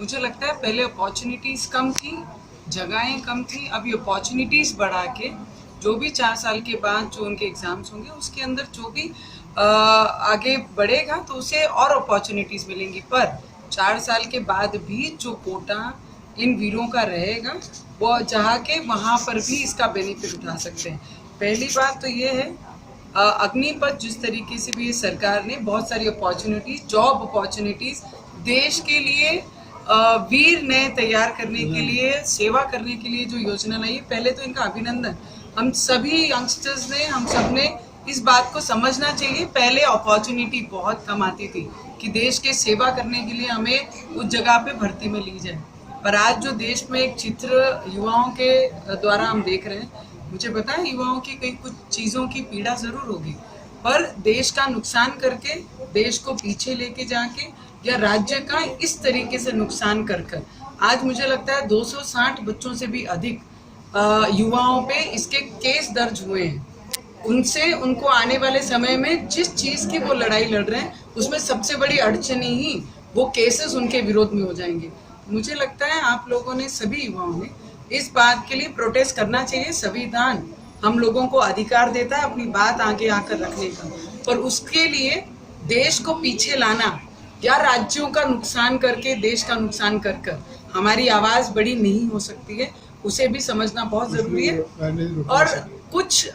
मुझे लगता है पहले अपॉर्चुनिटीज़ कम थी, जगहें कम थी, अभी अपॉर्चुनिटीज़ बढ़ा के जो भी 4 साल के बाद जो उनके एग्ज़ाम्स होंगे उसके अंदर जो भी आगे बढ़ेगा तो उसे और अपॉर्चुनिटीज़ मिलेंगी। पर 4 साल के बाद भी जो कोटा इन वीरों का रहेगा वो चाह के वहाँ पर भी इसका बेनिफिट उठा सकते हैं। पहली बात तो ये है अग्निपथ जिस तरीके से भी ये सरकार ने बहुत सारी अपॉर्चुनिटीज, जॉब अपॉर्चुनिटीज देश के लिए वीर नए तैयार करने के लिए, सेवा करने के लिए जो योजना लाई है, पहले तो इनका अभिनंदन। हम सभी यंगस्टर्स ने, हम सब ने इस बात को समझना चाहिए। पहले अपॉर्चुनिटी बहुत कम आती थी कि देश के सेवा करने के लिए हमें उस जगह पे भर्ती में ली जाए, पर आज जो देश में एक चित्र युवाओं के द्वारा हम देख रहे हैं, मुझे पता है युवाओं की कई कुछ चीज़ों की पीड़ा ज़रूर होगी, पर देश का नुकसान करके, देश को पीछे लेके जाके या राज्य का इस तरीके से नुकसान कर कर आज मुझे लगता है 260 बच्चों से भी अधिक युवाओं पे इसके केस दर्ज हुए हैं। उनसे उनको आने वाले समय में जिस चीज़ की वो लड़ाई लड़ रहे हैं उसमें सबसे बड़ी अड़चन ही वो केसेस उनके विरोध में हो जाएंगे। मुझे लगता है आप लोगों ने, सभी युवाओं ने इस बात के लिए प्रोटेस्ट करना चाहिए। संविधान हम लोगों को अधिकार देता है अपनी बात आगे आकर रखने का, पर उसके लिए देश को पीछे लाना या राज्यों का नुकसान करके, देश का नुकसान कर कर हमारी आवाज़ बड़ी नहीं हो सकती है, उसे भी समझना बहुत ज़रूरी है। और कुछ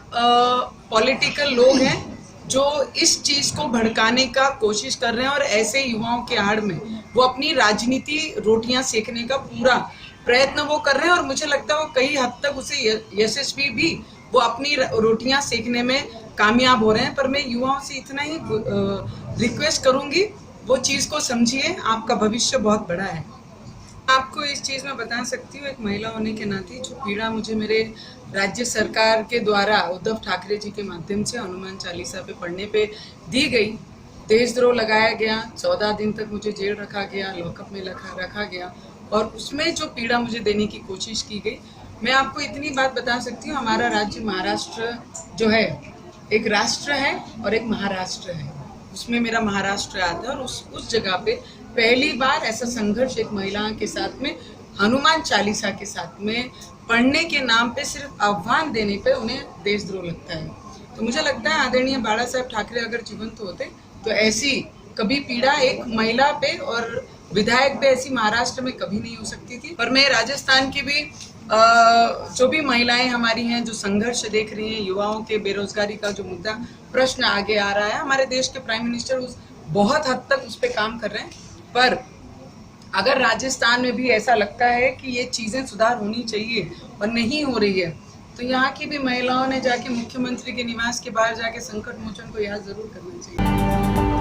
पॉलिटिकल लोग हैं जो इस चीज़ को भड़काने का कोशिश कर रहे हैं और ऐसे युवाओं के आड़ में वो अपनी राजनीति रोटियां सेकने का पूरा प्रयत्न वो कर रहे हैं, और मुझे लगता है वो कई हद तक उसे यशस्वी भी वो अपनी रोटियां सेकने में कामयाब हो रहे हैं। पर मैं युवाओं से इतना ही रिक्वेस्ट करूंगी, वो चीज़ को समझिए, आपका भविष्य बहुत बड़ा है। आपको इस चीज़ में बता सकती हूँ, एक महिला होने के नाते जो पीड़ा मुझे मेरे राज्य सरकार के द्वारा उद्धव ठाकरे जी के माध्यम से हनुमान चालीसा पे पढ़ने पे दी गई, देशद्रोह लगाया गया, 14 दिन तक मुझे जेल रखा गया, लॉकअप में रखा गया, और उसमें जो पीड़ा मुझे देने की कोशिश की गई, मैं आपको इतनी बात बता सकती हूँ, हमारा राज्य महाराष्ट्र जो है एक राष्ट्र है और एक महाराष्ट्र है, उसमें मेरा महाराष्ट्र आता है, और उस जगह पे पहली बार ऐसा संघर्ष एक महिला के साथ में हनुमान चालीसा के साथ में पढ़ने के नाम पे सिर्फ आह्वान देने पे उन्हें देशद्रोह लगता है। तो मुझे लगता है आदरणीय बाला साहेब ठाकरे अगर जीवंत होते तो ऐसी कभी पीड़ा एक महिला पे और विधायक पे ऐसी महाराष्ट्र में कभी नहीं हो सकती थी। पर मैं राजस्थान की भी जो भी महिलाएं हमारी हैं जो संघर्ष देख रही हैं, युवाओं के बेरोजगारी का जो मुद्दा प्रश्न आगे आ रहा है, हमारे देश के प्राइम मिनिस्टर उस बहुत हद तक उस पर काम कर रहे हैं। पर अगर राजस्थान में भी ऐसा लगता है कि ये चीज़ें सुधार होनी चाहिए और नहीं हो रही है, तो यहाँ की भी महिलाओं ने जाके मुख्यमंत्री के निवास के बाहर जाके संकट मोचन को याद जरूर करना चाहिए।